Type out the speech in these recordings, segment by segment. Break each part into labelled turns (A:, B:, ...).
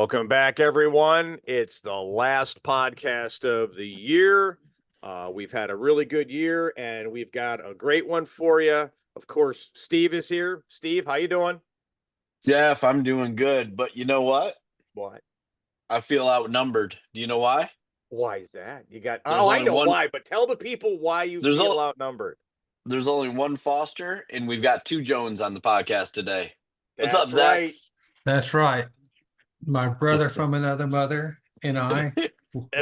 A: Welcome back, everyone. It's the last podcast of the year. We've had a really good year, and we've got a great one for you. Of course, Steve is here. Steve, how you doing?
B: Jeff, I'm doing good, but you know what?
A: What?
B: I feel outnumbered. Do you know why?
A: Why is that? You got?
B: There's
A: Oh, I
B: only
A: know
B: one.
A: why, but tell the people why you
B: There's
A: feel
B: o-
A: outnumbered.
B: there's only one Foster, and we've got two Jones on the podcast today. What's up,
A: That's
B: Zach?
A: right.
C: That's right. My brother from another mother and I
A: That's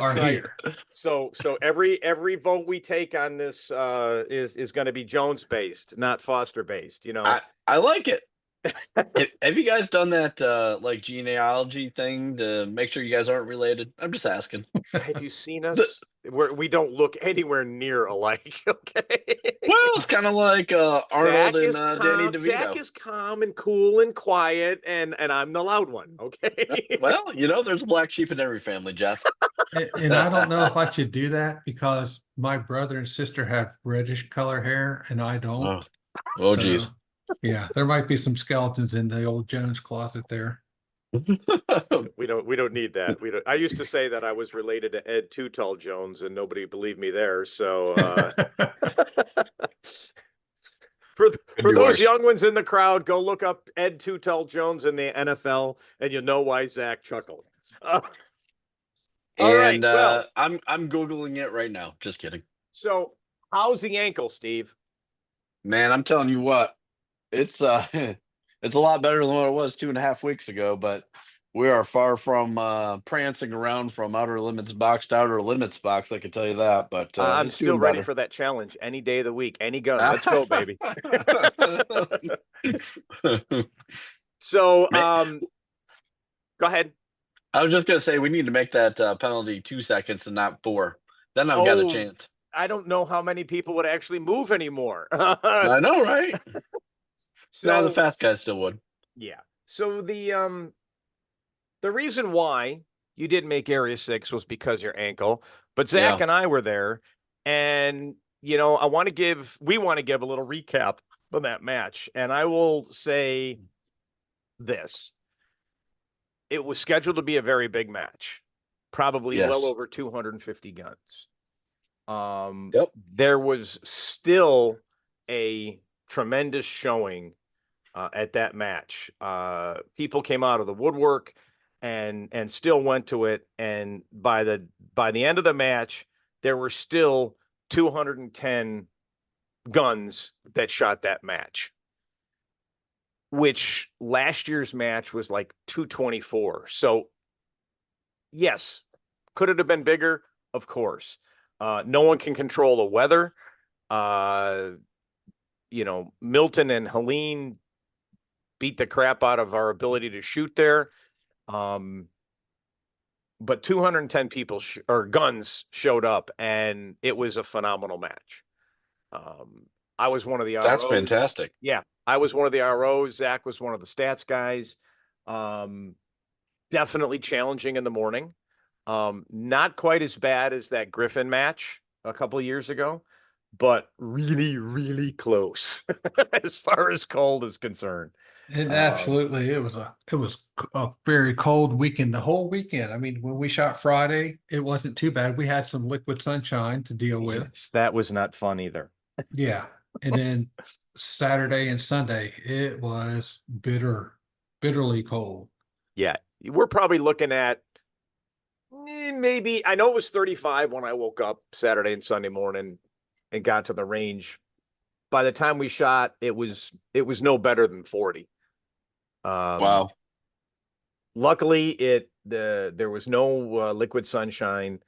C: are
A: right.
C: here.
A: So every vote we take on this is going to be Jones based, not Foster based.
B: I like it. Have you guys done that like genealogy thing to make sure you guys aren't related? I'm just asking.
A: Have you seen us? We don't look anywhere near alike. Okay.
B: Well, it's kind of like Arnold and Danny DeVito.
A: Zach is calm and cool and quiet, and I'm the loud one. Okay.
B: Well, there's a black sheep in every family, Jeff.
C: And I don't know if I should do that because my brother and sister have reddish color hair and I don't.
B: Oh,
C: So,
B: geez.
C: yeah, there might be some skeletons in the old Jones closet there.
A: We don't need that. We don't. I used to say that I was related to Ed Too Tall Jones, and nobody believed me there. So for those young ones in the crowd, go look up Ed Too Tall Jones in the NFL, and you'll know why Zach chuckled. All right. Well,
B: I'm Googling it right now. Just kidding.
A: So how's the ankle, Steve?
B: Man, I'm telling you what, it's it's a lot better than what it was 2.5 weeks ago, but we are far from prancing around from outer limits box to outer limits box. I can tell you that. But
A: I'm
B: it's
A: still
B: doing
A: ready
B: better.
A: for that challenge any day of the week, any gun. Let's go, baby. So, go ahead.
B: I was just gonna say we need to make that penalty 2 seconds and not 4. Then I've got a chance.
A: I don't know how many people would actually move anymore.
B: I know, right?
A: So
B: No, the fast guys still would.
A: Yeah. So the reason why you didn't make Area 6 was because your ankle. But Zach and I were there, and we want to give a little recap of that match. And I will say this. It was scheduled to be a very big match, probably well over 250 guns. There was still a tremendous showing at that match. People came out of the woodwork and still went to it. And by the end of the match, there were still 210 guns that shot that match, which last year's match was like 224. So yes, could it have been bigger? Of course. No one can control the weather. Milton and Helene beat the crap out of our ability to shoot there. But 210 people or guns showed up, and it was a phenomenal match. I was one of the ROs.
B: That's fantastic.
A: Yeah, I was one of the ROs. Zach was one of the stats guys. Definitely challenging in the morning. Not quite as bad as that Griffin match a couple of years ago, but really, really close as far as cold is concerned.
C: And absolutely, it was a very cold weekend. The whole weekend. I mean, when we shot Friday, it wasn't too bad. We had some liquid sunshine to deal with.
A: Yes, that was not fun either.
C: Yeah, and then Saturday and Sunday, it was bitterly cold.
A: Yeah, we're probably looking at maybe. I know it was 35 when I woke up Saturday and Sunday morning and got to the range. By the time we shot, it was no better than 40.
B: Wow.
A: Luckily, there was no liquid sunshine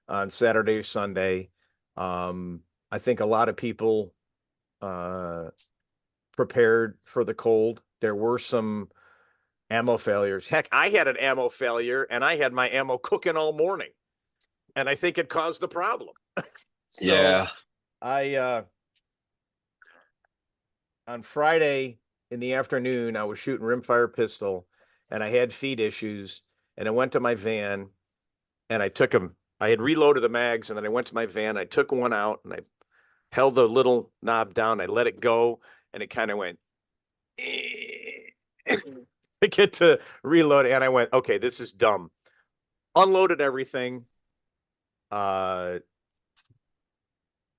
A: on Saturday or Sunday. I think a lot of people prepared for the cold. There were some ammo failures. Heck, I had an ammo failure, and I had my ammo cooking all morning, and I think it caused the problem.
B: Yeah.
A: On Friday in the afternoon, I was shooting rimfire pistol, and I had feed issues, and I went to my van, and I took them. I had reloaded the mags, and then I went to my van. I took one out, and I held the little knob down. I let it go, and it kind of went. I get to reload, and I went, okay, this is dumb. Unloaded everything, uh,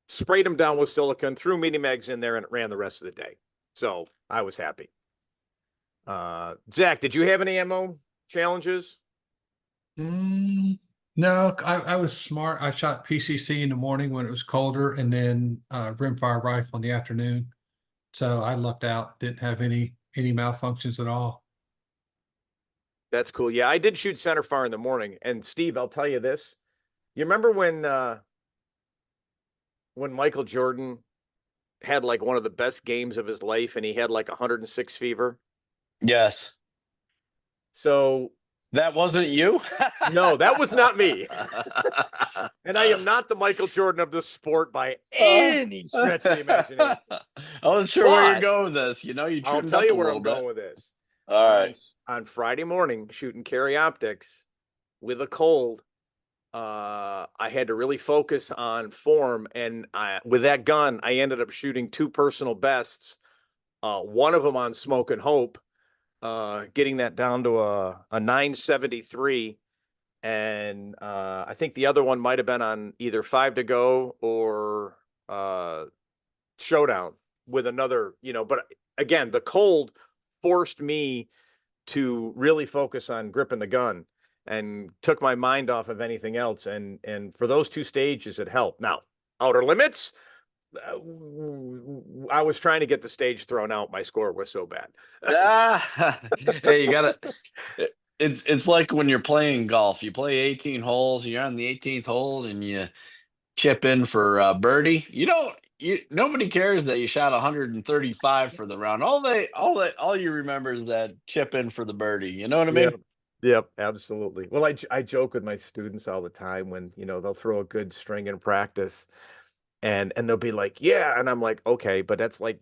A: sprayed them down with silicone, threw mini mags in there, and it ran the rest of the day. So I was happy. Zach, did you have any ammo challenges?
C: No, I was smart. I shot PCC in the morning when it was colder, and then rimfire rifle in the afternoon. So I lucked out. Didn't have any malfunctions at all.
A: That's cool. Yeah, I did shoot center fire in the morning. And Steve, I'll tell you this. You remember when Michael Jordan had like one of the best games of his life and he had like 106 fever?
B: Yes.
A: So
B: That wasn't you?
A: no, that was not me. And I am not the Michael Jordan of the sport by any stretch of the imagination.
B: I wasn't sure where you're
A: But
B: going with this. You
A: I'll
B: trimmed
A: tell
B: up
A: you
B: a
A: where
B: little
A: I'm
B: bit.
A: going with this.
B: All right.
A: On Friday morning, shooting carry optics with a cold, I had to really focus on form. And with that gun, I ended up shooting two personal bests. One of them on Smoke and Hope, getting that down to a 973. And I think the other one might have been on either 5 to Go or Showdown with another, but again, the cold forced me to really focus on gripping the gun and took my mind off of anything else. And for those two stages, it helped. Now, outer limits, I was trying to get the stage thrown out. My score was so bad.
B: Hey, you gotta. It's like when you're playing golf. You play 18 holes. You're on the 18th hole, and you chip in for birdie. Nobody cares that you shot 135 for the round. All you remember is that chip in for the birdie. You know what I
A: Yeah.
B: mean?
A: Yep, absolutely. Well, I joke with my students all the time when, they'll throw a good string in practice and they'll be like, "Yeah." And I'm like, "Okay, but that's like,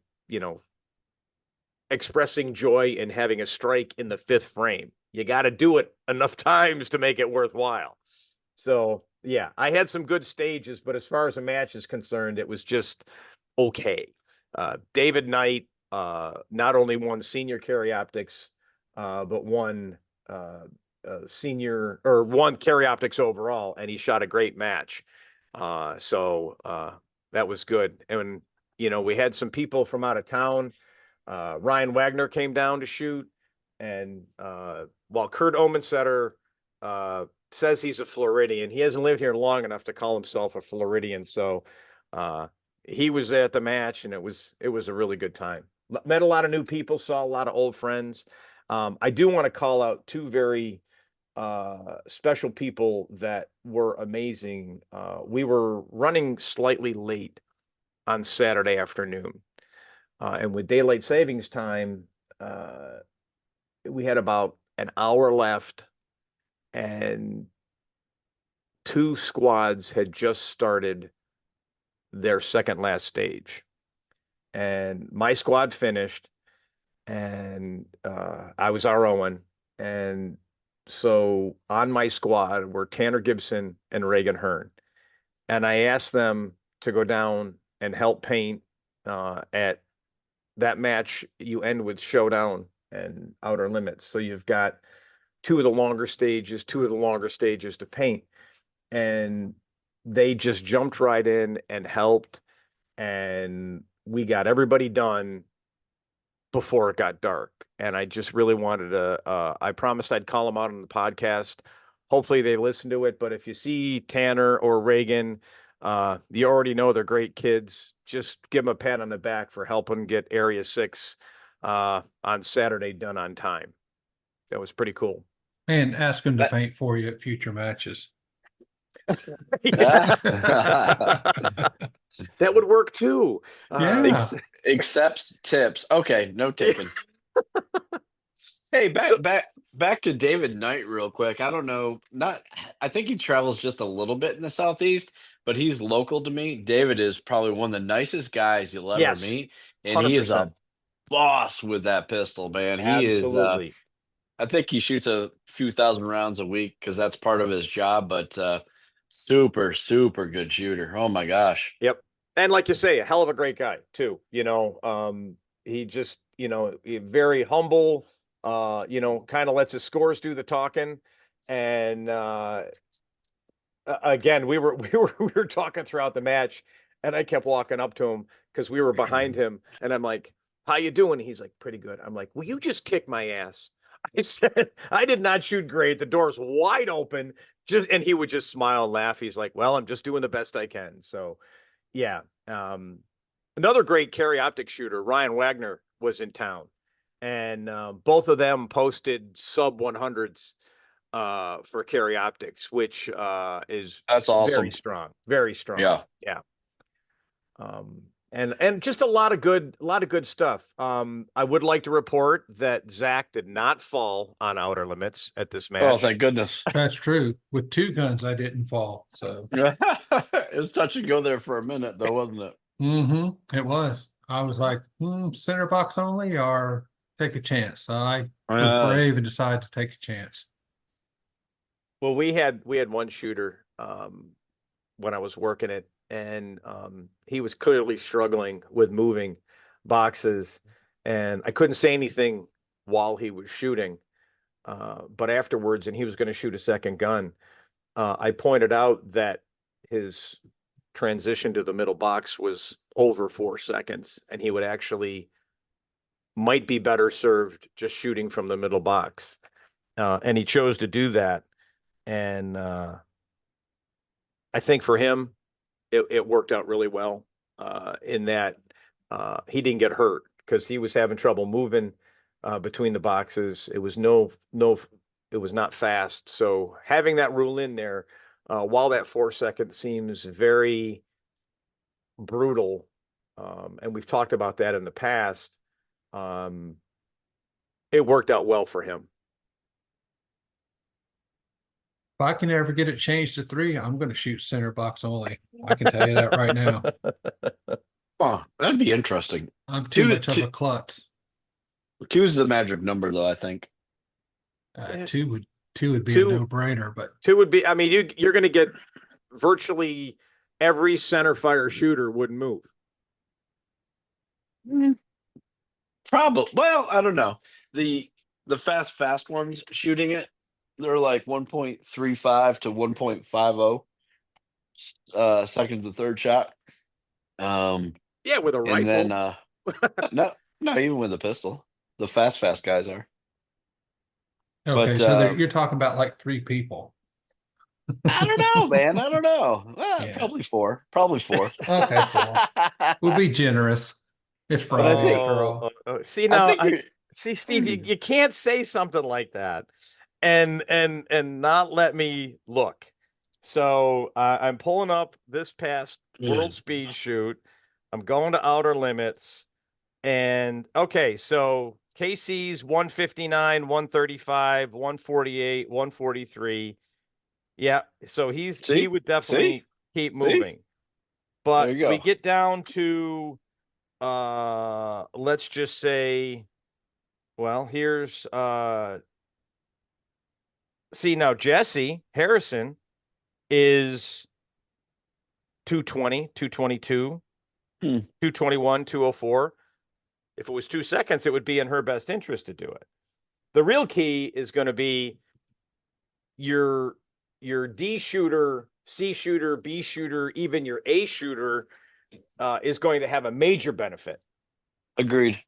A: expressing joy in having a strike in the fifth frame. You got to do it enough times to make it worthwhile." So, yeah, I had some good stages, but as far as a match is concerned, it was just okay. David Knight not only won senior carry optics, but won senior or won carry optics overall, and he shot a great match. So that was good. And we had some people from out of town. Ryan Wagner came down to shoot, and while Kurt Omensetter says he's a Floridian, he hasn't lived here long enough to call himself a Floridian. So he was at the match, and it was a really good time. Met a lot of new people, saw a lot of old friends. I do want to call out two very special people that were amazing. We were running slightly late on Saturday afternoon. And with daylight savings time, we had about an hour left, and two squads had just started their second last stage. And my squad finished, and I was ROing. And so on my squad were Tanner Gibson and Reagan Hearn. And I asked them to go down and help paint at that match. You end with Showdown and Outer Limits. So you've got two of the longer stages to paint. And they just jumped right in and helped. And we got everybody done before it got dark. And I just really wanted to, I promised I'd call them out on the podcast. Hopefully they listen to it. But if you see Tanner or Reagan, you already know they're great kids. Just give them a pat on the back for helping get Area 6 on Saturday done on time. That was pretty cool.
C: And ask them to paint for you at future matches.
A: That would work too.
C: Yeah.
B: Accepts tips. Okay, no taken. Hey, back to David Knight real quick. I don't know, I think he travels just a little bit in the Southeast, but he's local to me. David is probably one of the nicest guys you'll ever
A: Yes,
B: meet, and he is
A: 100%.
B: a boss with that pistol, man. He is
A: Absolutely.
B: I think he shoots a few thousand rounds a week because that's part of his job, but super, super good shooter. Oh my gosh.
A: Yep. And like you say, a hell of a great guy too. He just, very humble, kind of lets his scores do the talking. And again, we were talking throughout the match, and I kept walking up to him because we were behind him, and I'm like, "How you doing?" He's like, "Pretty good." I'm like, "Will you just kick my ass?" I said, "I did not shoot great. The door's wide open." And he would just smile and laugh. He's like, "Well, I'm just doing the best I can." So, yeah. Another great carry optic shooter, Ryan Wagner, was in town, and both of them posted sub 100s for carry optics, which is
B: That's awesome.
A: very strong, very strong.
B: Yeah.
A: Yeah. And just a lot of good stuff. I would like to report that Zach did not fall on outer limits at this match.
B: Oh, thank goodness.
C: That's true. With 2 guns, I didn't fall. So
B: It was touch and go there for a minute, though, wasn't it?
C: it was. I was like, center box only or take a chance. So I was brave and decided to take a chance.
A: Well, we had one shooter when I was working it, and he was clearly struggling with moving boxes, and I couldn't say anything while he was shooting. But afterwards, and he was going to shoot a second gun, I pointed out that his transition to the middle box was over 4 seconds, and he would actually might be better served just shooting from the middle box. And he chose to do that. And I think for him, it worked out really well in that he didn't get hurt because he was having trouble moving between the boxes. It was it was not fast. So having that rule in there, while that 4 seconds seems very brutal, and we've talked about that in the past, it worked out well for him.
C: If I can ever get it changed to 3, I'm going to shoot center box only. I can tell you that right now.
B: Oh, that'd be interesting.
C: I'm too much of a klutz.
B: 2 is the magic number, though, I think.
C: Two would be a no-brainer, but
A: 2 would be. I mean, you're going to get virtually every center fire shooter wouldn't move.
B: Probably. Well, I don't know. The fast ones shooting it, they're like 1.35 to 1.50 second to third shot.
A: Yeah, with a rifle.
B: And then no, even with a pistol. The fast guys are.
C: Okay, so you're talking about like 3 people.
B: I don't know, man. I don't know. Well, yeah. Probably 4.
C: Okay, 4. We'll be generous. It's Friday after all.
A: See now, see, Steve, you can't say something like that and not let me look. So I'm pulling up this past World Speed Shoot. I'm going to outer limits, and okay, so KC's 159, 135, 148, 143. Yeah, so he would definitely keep moving. But we get down to let's just say, well, here's see now Jesse Harrison is 220, 222, 221, 204. If it was 2 seconds, it would be in her best interest to do it. The real key is going to be your D shooter, C shooter, B shooter, even your A shooter is going to have a major benefit.
B: Agreed.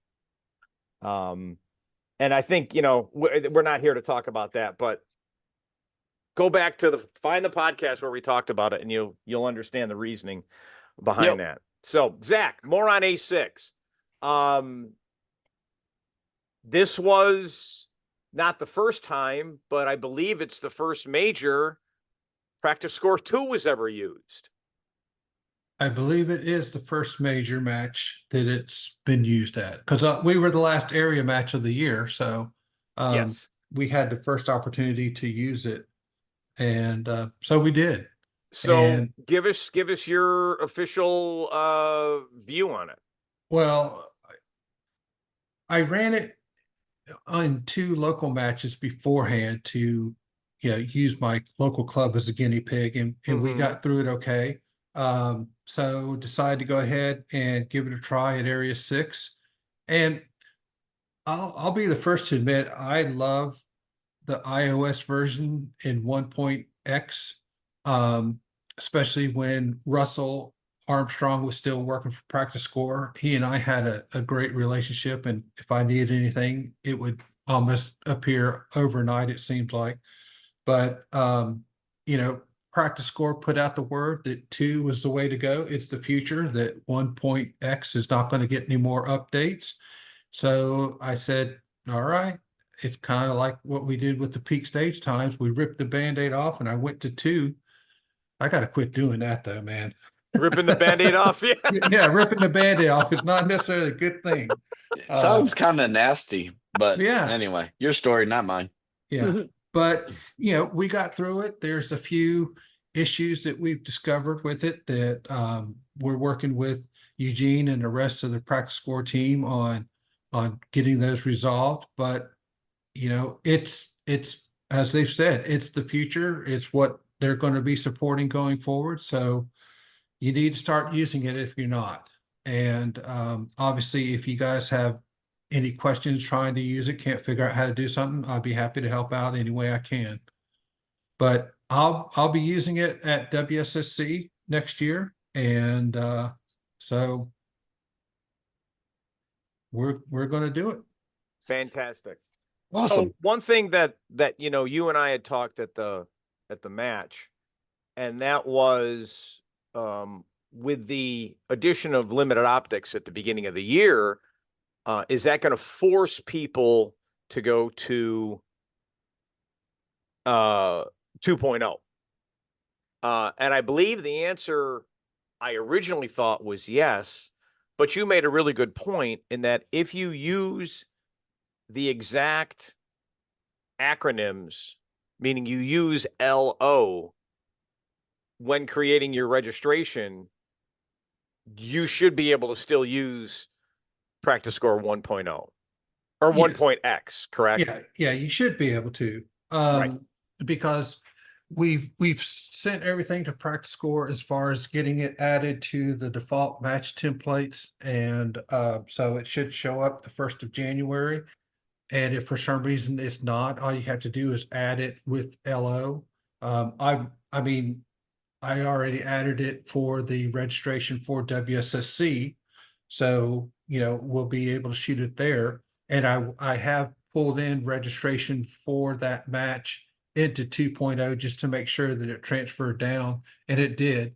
A: And I think, we're not here to talk about that, but go back to find the podcast where we talked about it, and you'll understand the reasoning behind that. So Zach, more on A6. This was not the first time, but I believe it's the first major practice score 2 was ever used.
C: I believe it is the first major match that it's been used at, because we were the last area match of the year. So
A: yes,
C: we had the first opportunity to use it. And so we did.
A: So give us your official view on it.
C: Well, I ran it on 2 local matches beforehand to use my local club as a guinea pig, and we got through it okay. So decided to go ahead and give it a try at Area 6. And I'll be the first to admit I love the iOS version in 1.x, especially when Russell Armstrong was still working for Practice Score. He and I had a great relationship, and if I needed anything, it would almost appear overnight, it seems like. But you know, Practice Score put out the word that 2 was the way to go. It's the future, that 1.x is not going to get any more updates. So I said, all right, it's kind of like what we did with the peak stage times. We ripped the band-aid off and I went to 2. I got to quit doing that though, man.
A: Ripping the band-aid off. Yeah.
C: Yeah, ripping the band-aid off is not necessarily a good thing.
B: It sounds kind of nasty, but
C: Yeah,
B: anyway, your story, not mine.
C: yeah. But, you know, we got through it. There's a few issues that we've discovered with it that we're working with Eugene and the rest of the Practice Score team on getting those resolved. But you know, it's as they've said, it's the future. It's what they're going to be supporting going forward. So you need to start using it if you're not. And obviously, if you guys have any questions trying to use it, can't figure out how to do something, I'll be happy to help out any way I can. But I'll be using it at WSSC next year, and so we're going to do it.
A: Fantastic.
B: Awesome.
A: So one thing that you know, you and I had talked at the match, and that was with the addition of limited optics at the beginning of the year, is that going to force people to go to 2.0? And I believe the answer I originally thought was yes, but you made a really good point in that if you use the exact acronyms, meaning you use LO when creating your registration, you should be able to still use Practice Score 1.0 or
C: Yes.
A: 1.x, correct?
C: Yeah, you should be able to.
A: Right.
C: Because we've sent everything to Practice Score as far as getting it added to the default match templates, and so it should show up the 1st of January. And if for some reason it's not, all you have to do is add it with LO. I mean, I already added it for the registration for WSSC. So, you know, we'll be able to shoot it there. And I have pulled in registration for that match into 2.0 just to make sure that it transferred down, and it did.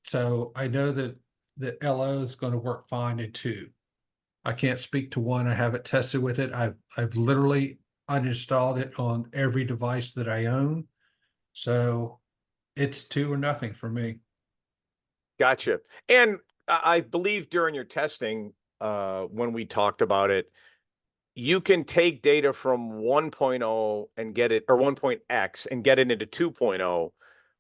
C: So I know that LO is going to work fine in 2. I can't speak to 1. I haven't tested with it. I've literally uninstalled it on every device that I own. So it's 2 or nothing for me.
A: Gotcha. And I believe during your testing, when we talked about it, you can take data from 1.0 and get it, or 1.x and get it into 2.0,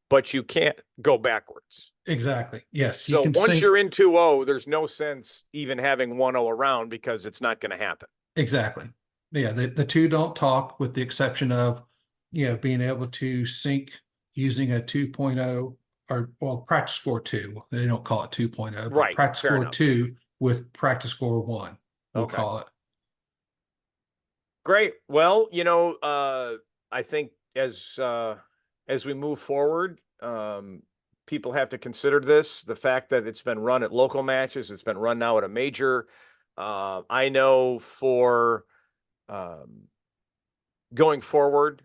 A: but you can't go backwards.
C: Exactly. Yes. You
A: So
C: can
A: once
C: sync.
A: you're in 2.0, there's no sense even having 1.0 around because it's not going to happen.
C: Exactly. Yeah. The 2 don't talk, with the exception of, you know, being able to sync using a 2.0 or, well, Practice Score 2. They don't call it 2.0, but
A: Right.
C: Practice
A: Fair
C: Score
A: enough.
C: 2 with Practice Score 1, we'll
A: Okay.
C: call it.
A: Great. Well, you know, I think as we move forward, people have to consider this, the fact that it's been run at local matches, it's been run now at a major. I know for going forward,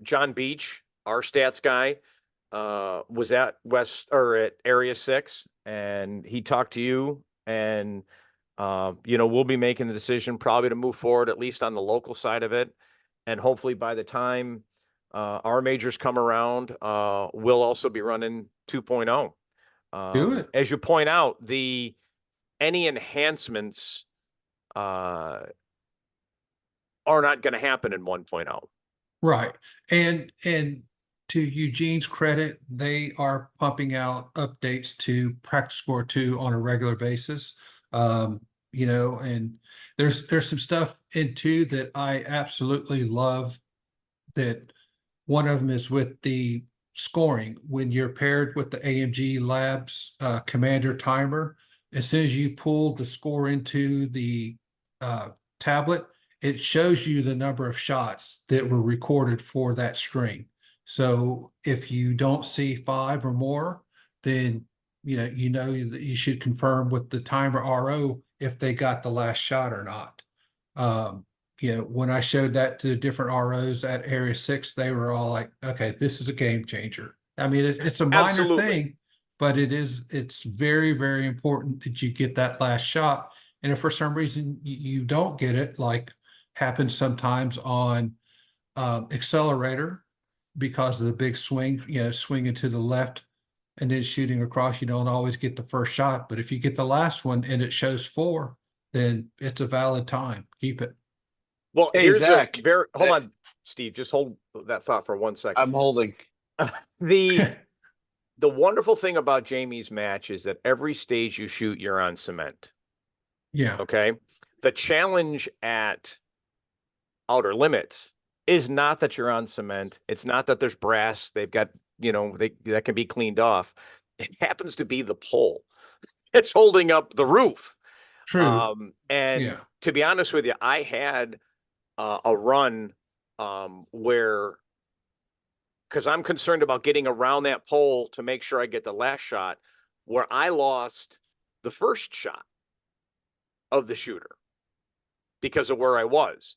A: John Beach, our stats guy, was at West or at Area 6, and he talked to you, and you know, we'll be making the decision probably to move forward, at least on the local side of it. And hopefully by the time our majors come around, we'll also be running 2.0.
C: Do it.
A: As you point out, any enhancements are not going to happen in 1.0.
C: Right. And to Eugene's credit, they are pumping out updates to Practice Score 2 on a regular basis. You know, and there's some stuff in 2 that I absolutely love. That one of them is with the scoring. When you're paired with the AMG Labs Commander timer, as soon as you pull the score into the tablet, it shows you the number of shots that were recorded for that string. So if you don't see 5 or more, then you know that you should confirm with the timer RO if they got the last shot or not. When I showed that to different ROs at Area 6, they were all like, okay, this is a game changer. I mean, it's a minor thing, but it's very, very important that you get that last shot. And if for some reason you don't get it, like happens sometimes on accelerator, because of the big swing, swinging to the left and then shooting across, you don't always get the first shot. But if you get the last one and it shows 4, then it's a valid time. Keep it.
A: Well,
B: Hey,
A: here's
B: Zach,
A: hold on, Steve, just hold that thought for 1 second.
B: I'm holding.
A: The wonderful thing about Jamie's match is that every stage you shoot, you're on cement.
C: Yeah.
A: Okay. The challenge at Outer Limits is not that you're on cement. It's not that there's brass. They've got, that can be cleaned off. It happens to be the pole. It's holding up the roof.
C: True.
A: And to be honest with you, I had a run where, because I'm concerned about getting around that pole to make sure I get the last shot, where I lost the first shot of the shooter because of where I was.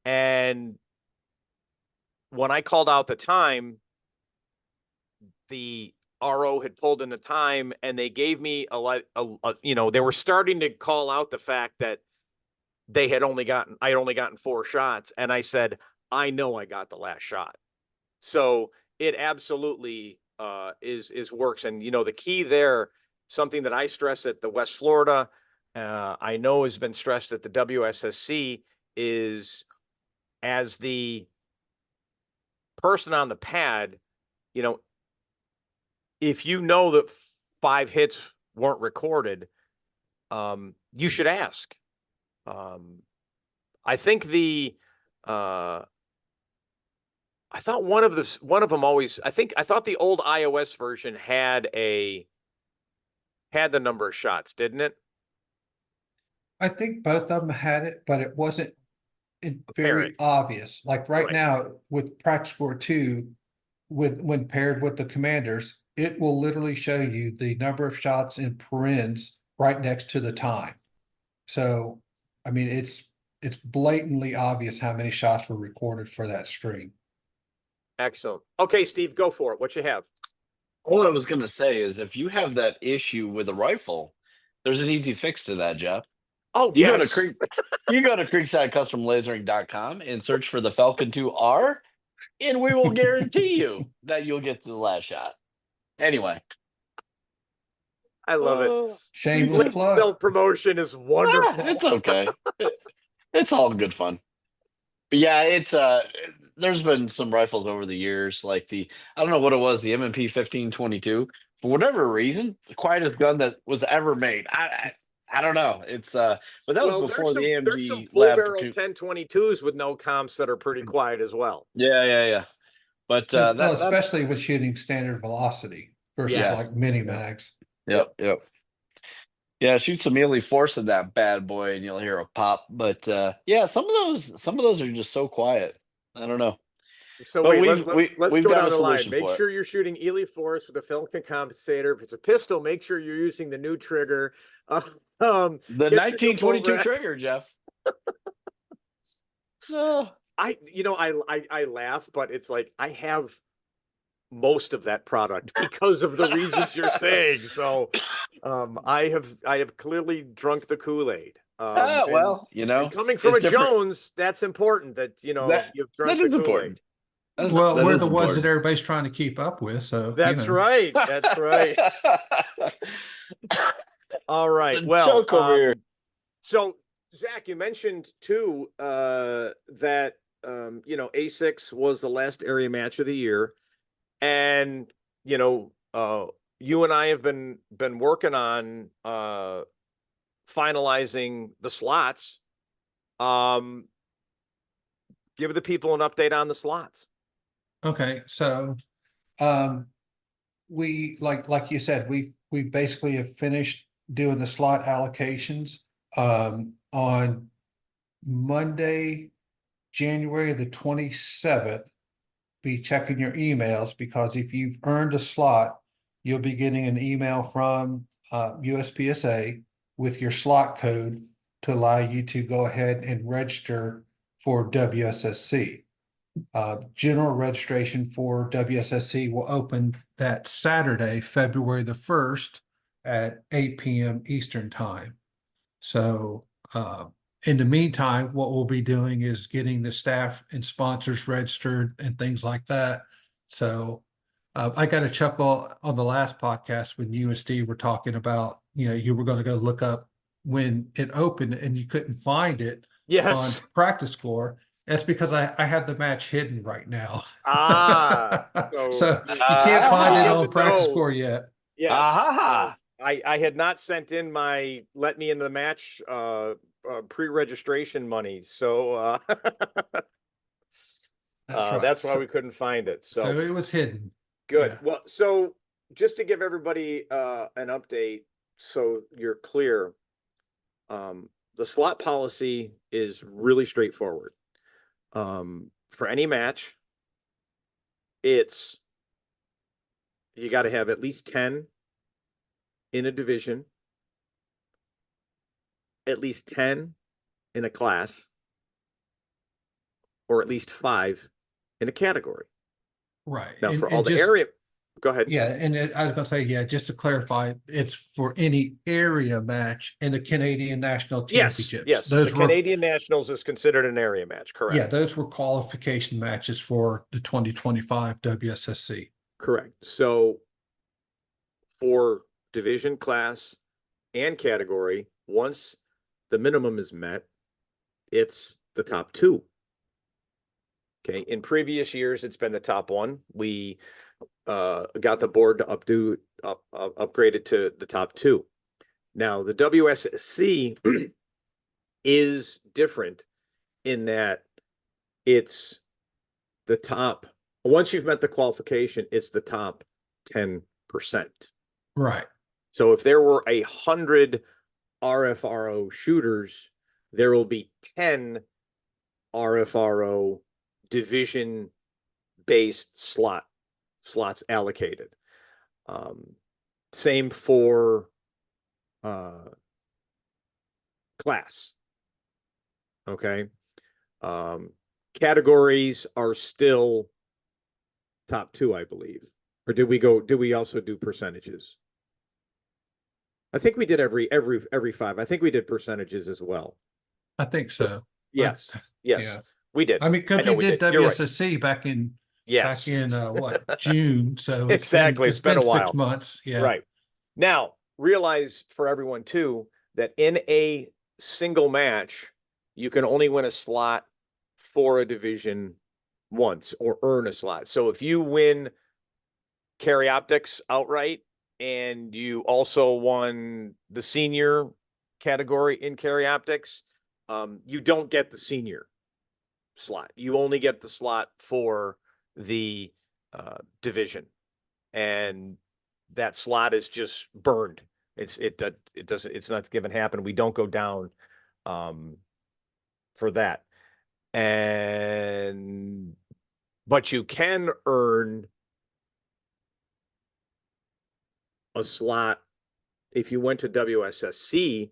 A: And when I called out the time, the RO had pulled in the time and they gave me they were starting to call out the fact that I had only gotten 4 shots. And I said, I know I got the last shot. So it absolutely is works. And, the key there, something that I stress at the West Florida, I know has been stressed at the WSSC, is as the person on the pad, if you know that 5 hits weren't recorded, you should ask. I think I thought one of them always, I thought the old iOS version had the number of shots, didn't it?
C: I think both of them had it, but it wasn't very obvious. Like right now with Practice Score 2, when paired with the commanders, it will literally show you the number of shots in parens right next to the time. So, I mean, it's blatantly obvious how many shots were recorded for that string.
A: Excellent. Okay, Steve, go for it. What you have?
B: All I was going to say is if you have that issue with a rifle, there's an easy fix to that, Jeff.
A: Oh,
B: you
A: yes.
B: You go to creeksidecustomlasering.com and search for the Falcon 2R, and we will guarantee you that you'll get to the last shot. Anyway.
A: I love it.
C: Shameless plug.
A: Self-promotion is wonderful.
B: It's okay. It's all good fun. But yeah, it's there's been some rifles over the years, like I don't know what it was, the M&P 1522. For whatever reason, the quietest gun that was ever made. I don't know. It's but that was before the AMG
A: there's some full
B: lab
A: barrel 1022s with no comps that are pretty quiet as well.
B: Yeah. But
C: especially with shooting standard velocity versus like mini mags.
B: Yep. Yeah, shoot some melee force in that bad boy and you'll hear a pop. But yeah, some of those are just so quiet. I don't know.
A: So
B: but
A: let's
B: we've
A: go
B: got
A: down
B: a
A: the line.
B: solution
A: Make
B: for
A: sure you're shooting Ely Force with a Falcon compensator. If it's a pistol, make sure you're using the new trigger.
B: The 1922 trigger, Jeff.
A: I laugh, but it's like I have most of that product because of the reasons you're saying. So I have clearly drunk the Kool-Aid.
B: Well,
A: coming from a Jones, that's important that you've drunk the Kool-Aid.
C: Important. Well, we're the ones that everybody's trying to keep up with. So
A: that's right. That's right. All right. Well, so Zach, you mentioned too that A6 was the last area match of the year, and you and I have been working on finalizing the slots. Give the people an update on the slots.
C: Okay, so we like you said, we basically have finished doing the slot allocations on Monday, January the 27th, be checking your emails, because if you've earned a slot, you'll be getting an email from USPSA with your slot code to allow you to go ahead and register for WSSC. General registration for WSSC will open that Saturday, February the 1st at 8 p.m. Eastern time. So in the meantime, what we'll be doing is getting the staff and sponsors registered and things like that. So I got a chuckle on the last podcast when you and Steve were talking about, you were going to go look up when it opened and you couldn't find it on
A: Yes.
C: Practice Score. That's because I have the match hidden right now.
A: Ah,
C: So
A: you
C: you can't find it
A: good
C: on
A: to
C: Practice
A: know.
C: Score yet.
A: Yes.
B: Aha.
A: I had not sent in my let me into the match pre-registration money. So
C: That's right.
A: that's why we couldn't find it.
C: So it was hidden.
A: Good.
C: Yeah.
A: Well, so just to give everybody an update so you're clear, the slot policy is really straightforward. For any match, it's you got to have at least 10 in a division, at least 10 in a class, or at least 5 in a category.
C: Right.
A: Now, for all
C: and
A: the
C: just,
A: area, go ahead.
C: yeah, and I was going to say, yeah, just to clarify, it's for any area match in the Canadian National
A: Yes,
C: Championships.
A: yes.
C: Those
A: The
C: were,
A: Canadian Nationals is considered an area match, correct?
C: yeah, those were qualification matches for the 2025 WSSC.
A: Correct. So for division, class, and category, once the minimum is met, it's the top 2. Okay. In previous years, it's been the top 1. We got the board to upgrade it to the top 2. Now, the WSSC is different in that it's the top. Once you've met the qualification, it's the top 10%.
C: Right.
A: So if there were 100 RFRO shooters, there will be 10 RFRO division-based slots allocated. Same for class. Okay. Categories are still top 2, I believe. Or did we also do percentages? I think we did every 5. I think we did percentages as well.
C: I think so.
A: Yes. Yes.
C: Yeah.
A: We did.
C: I mean, because we did WSSC back in what, June. So
A: exactly.
C: It's been
A: a while.
C: 6 months. Yeah.
A: Right. Now, realize for everyone too that in a single match, you can only win a slot for a division once or earn a slot. So if you win Carry Optics outright and you also won the senior category in Carry Optics, you don't get the senior slot. You only get the slot for the division, and that slot is just burned. It's not given happen. We don't go down for that. But you can earn a slot if you went to WSSC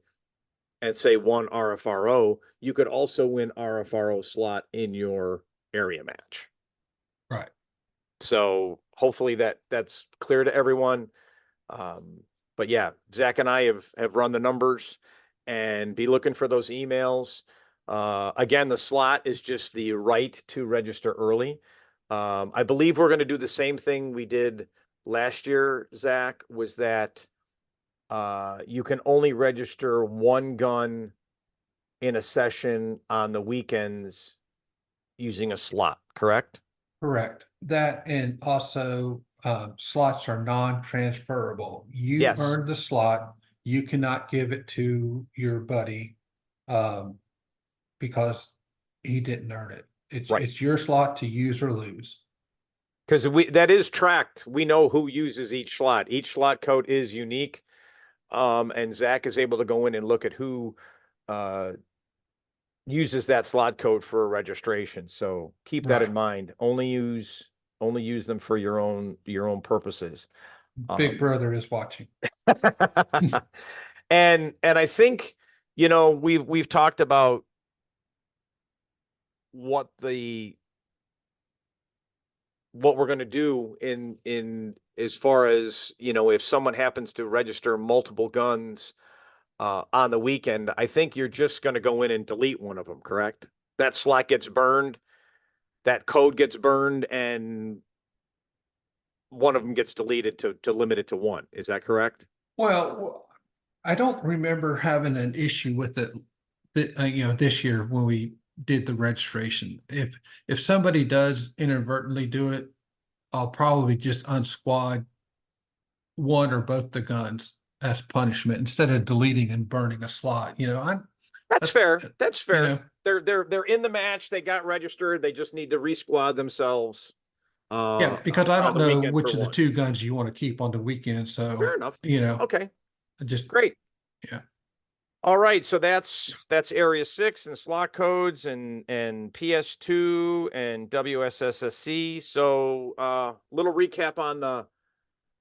A: and say won RFRO, you could also win RFRO slot in your area match.
C: Right.
A: So hopefully that's clear to everyone. But yeah, Zach and I have run the numbers, and be looking for those emails. Again, the slot is just the right to register early. I believe we're going to do the same thing we did last year, Zach, was that you can only register 1 gun in a session on the weekends using a slot, correct?
C: Correct. That, and also slots are non-transferable. You
A: Yes.
C: earned the slot. You cannot give it to your buddy because he didn't earn it. It's your slot to use or lose.
A: Because that is tracked. We know who uses each slot. Each slot code is unique. And Zach is able to go in and look at who uses that slot code for a registration. So keep that in mind. Only use them for your own purposes.
C: Big Brother is watching.
A: And I think, we've talked about what we're going to do in as far as, if someone happens to register multiple guns on the weekend. I think you're just going to go in and delete one of them, correct? That slot gets burned, that code gets burned, and one of them gets deleted to limit it to one. Is that correct?
C: Well, I don't remember having an issue with it, this year when we did the registration. If somebody does inadvertently do it, I'll probably just unsquad one or both the guns as punishment instead of deleting and burning a slot.
A: That's fair. That's fair.
C: You know,
A: They're in the match. They got registered. They just need to resquad themselves.
C: Yeah, because I
A: on
C: don't
A: the
C: know
A: weekend
C: which
A: for
C: of the
A: one.
C: two guns you want to keep on the weekend.
A: Fair
C: So,
A: enough.
C: I
A: Okay,
C: just,
A: great.
C: yeah.
A: All right, so that's Area 6 and slot codes and PS2 and WSSSC. So little recap on the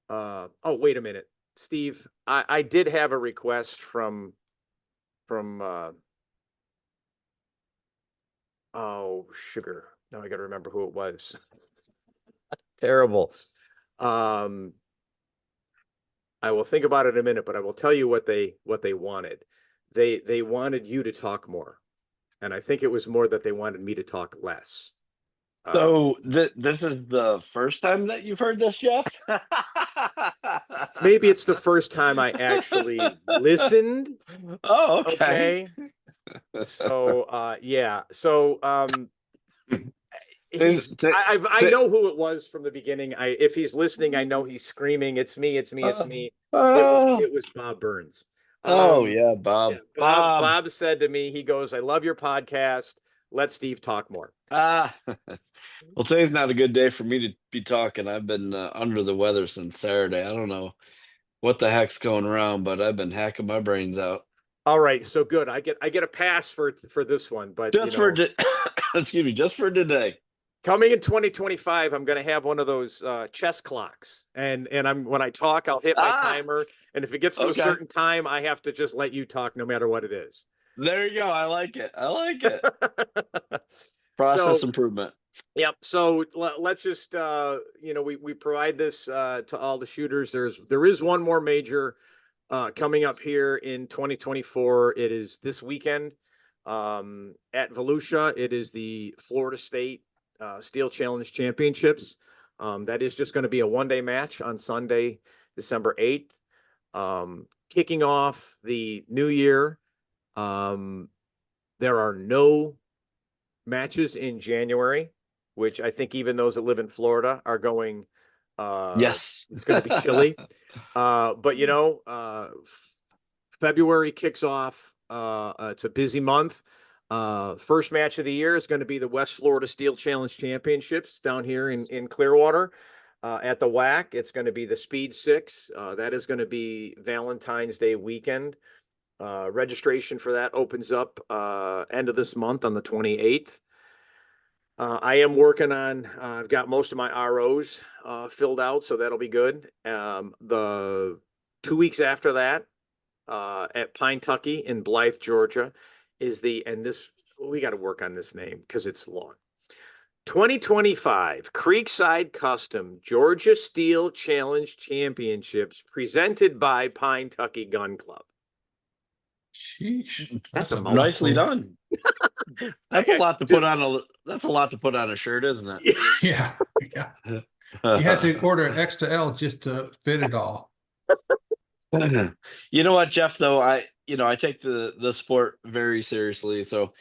A: oh, wait a minute. Steve, I did have a request from oh, sugar. Now I got to remember who it was. Terrible. Um I will think about it in a minute, but I will tell you what they wanted. They wanted you to talk more, and I think it was more that they wanted me to talk less.
B: So this is the first time that you've heard this, Jeff?
A: Maybe it's the first time I actually listened.
B: Oh, okay.
A: So yeah. So I
B: To-
A: know who it was from the beginning. If he's listening, I know he's screaming, "It's me! It's me! It's me!" It was Bob Burns.
B: Oh
A: Um,
B: yeah,
A: yeah,
B: Bob.
A: Bob said to me, he goes, "I love your podcast. Let Steve talk more."
B: Ah, well, today's not a good day for me to be talking. I've been under the weather since Saturday. I don't know what the heck's going around, but I've been hacking my brains out.
A: All right, so good. I get a pass for this one, but
B: Just excuse me, just for today.
A: coming in 2025, I'm going to have one of those chess clocks, and when I talk, I'll hit my timer, and if it gets to a certain time, I have to just let you talk, no matter what it is.
B: There you go. I like it. I like it. Process improvement.
A: Yep. So let's just we provide this to all the shooters. There is one more major coming up here in 2024. It is this weekend at Volusia. It is the Florida State Steel Challenge Championships. That is just going to be a one-day match on Sunday, December 8th. Kicking off the new year. There are no matches in January, which I think even those that live in Florida are going.
B: Yes,
A: it's going to be chilly. But February kicks off. It's a busy month. First match of the year is going to be the West Florida Steel Challenge Championships down here in Clearwater at the WAC. It's going to be the Speed 6. That is going to be Valentine's Day weekend. Registration for that opens up end of this month on the 28th. I am working on, I've got most of my ROs filled out, so that'll be good. The 2 weeks after that, at Pine Tucky in Blythe, Georgia, we got to work on this name because it's long. 2025 Creekside Custom Georgia Steel Challenge Championships presented by Pine Tucky Gun Club.
C: Sheesh.
A: That's a
B: nicely done. That's a lot to put on a shirt, isn't it?
C: Yeah. Yeah. You had to order an XL just to fit it all.
B: You know what, Jeff, though, I take the sport very seriously. So,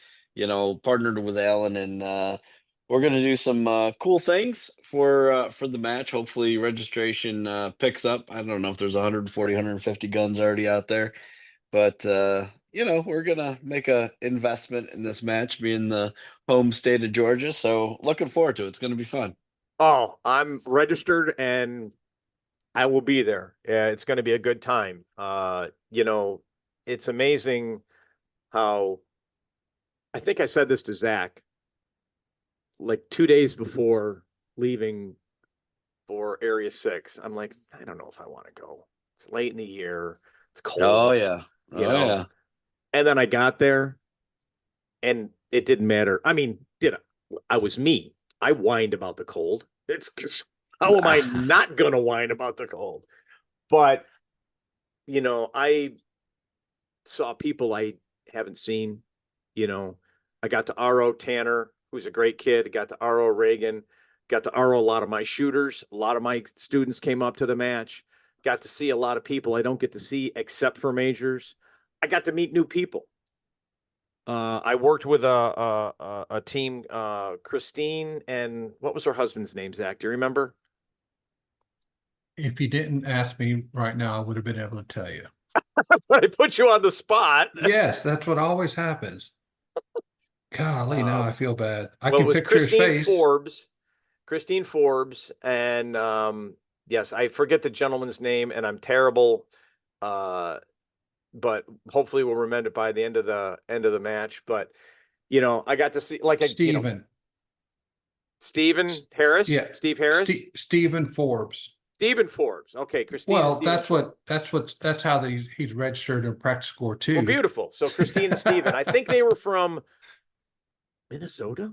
B: partnered with Alan, and we're gonna do some cool things for the match. Hopefully registration picks up. I don't know if there's 140, 150 guns already out there, but we're gonna make a investment in this match, being the home state of Georgia. So looking forward to it. It's gonna be fun.
A: Oh, I'm registered and I will be there. Yeah, it's going to be a good time. It's amazing how I think I said this to Zach like 2 days before leaving for Area 6. I'm like, I don't know if I want to go. It's late in the year. It's cold.
B: Oh yeah.
A: You know?
B: Yeah.
A: And then I got there and it didn't matter. I mean, I was me. I whined about the cold. How am I not going to whine about the cold? But, I saw people I haven't seen. I got to RO Tanner, who's a great kid. I got to RO Reagan. Got to RO a lot of my shooters. A lot of my students came up to the match. Got to see a lot of people I don't get to see except for majors. I got to meet new people. I worked with a team, Christine, and what was her husband's name, Zach? Do you remember?
C: If you didn't ask me right now, I would have been able to tell you.
A: But I put you on the spot.
C: Yes, that's what always happens. Golly, now I feel bad. I
A: Well, it
C: can
A: was
C: picture his
A: Christine
C: face.
A: Christine Forbes, and yes, I forget the gentleman's name, and I'm terrible. But hopefully we'll remember it by the end of the match. But I got to see
C: Stephen.
A: Stephen Harris.
C: Yeah,
A: Steve Harris.
C: Stephen Forbes.
A: Stephen Forbes. Okay, Christine.
C: Well, that's how he's registered in practice score too.
A: Well, beautiful. So Christine and Stephen, I think they were from Minnesota.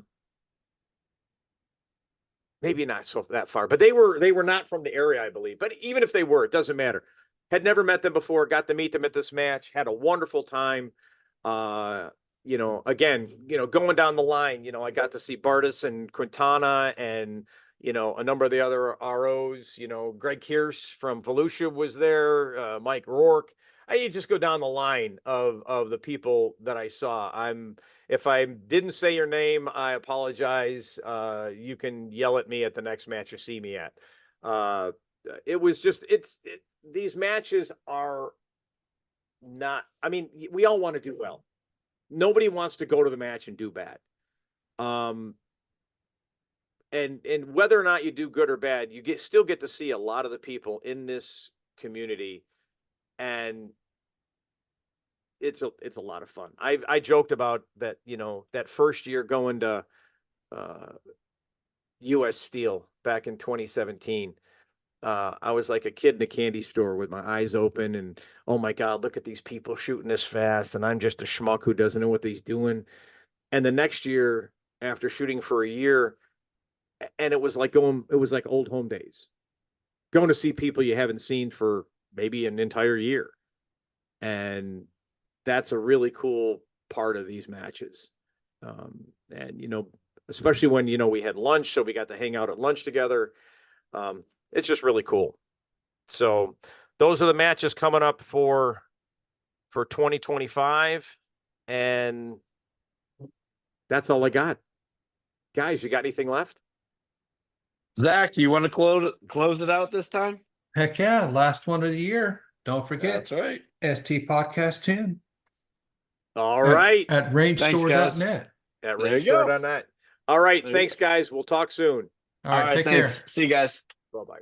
A: Maybe not so that far, but they were not from the area, I believe. But even if they were, it doesn't matter. Had never met them before, got to meet them at this match, had a wonderful time. Again, going down the line, I got to see Bartis and Quintana and, a number of the other ROs, Greg Kearse from Volusia was there, Mike Rourke. I just go down the line of the people that I saw. If I didn't say your name, I apologize. You can yell at me at the next match you see me at. It was just, these matches are not, I mean, we all want to do well. Nobody wants to go to the match and do bad. And whether or not you do good or bad, you still get to see a lot of the people in this community, and it's a lot of fun. I joked about that, that first year going to US Steel back in 2017. I was like a kid in a candy store with my eyes open and, oh my God, look at these people shooting this fast. And I'm just a schmuck who doesn't know what he's doing. And the next year, after shooting for a year, and it was like old home days, going to see people you haven't seen for maybe an entire year. And that's a really cool part of these matches. And, especially when, we had lunch, so we got to hang out at lunch together. It's just really cool. So those are the matches coming up for 2025. And that's all I got. Guys, you got anything left?
B: Zach, you want to close it out this time?
C: Heck yeah, last one of the year. Don't forget.
B: That's right.
C: ST Podcast 10.
A: All right.
C: At rangestore.net.
A: At rangestore.net. All right. Thanks, guys. We'll talk soon.
C: All right, take
B: thanks.
C: care.
B: See you guys.
A: Bye-bye.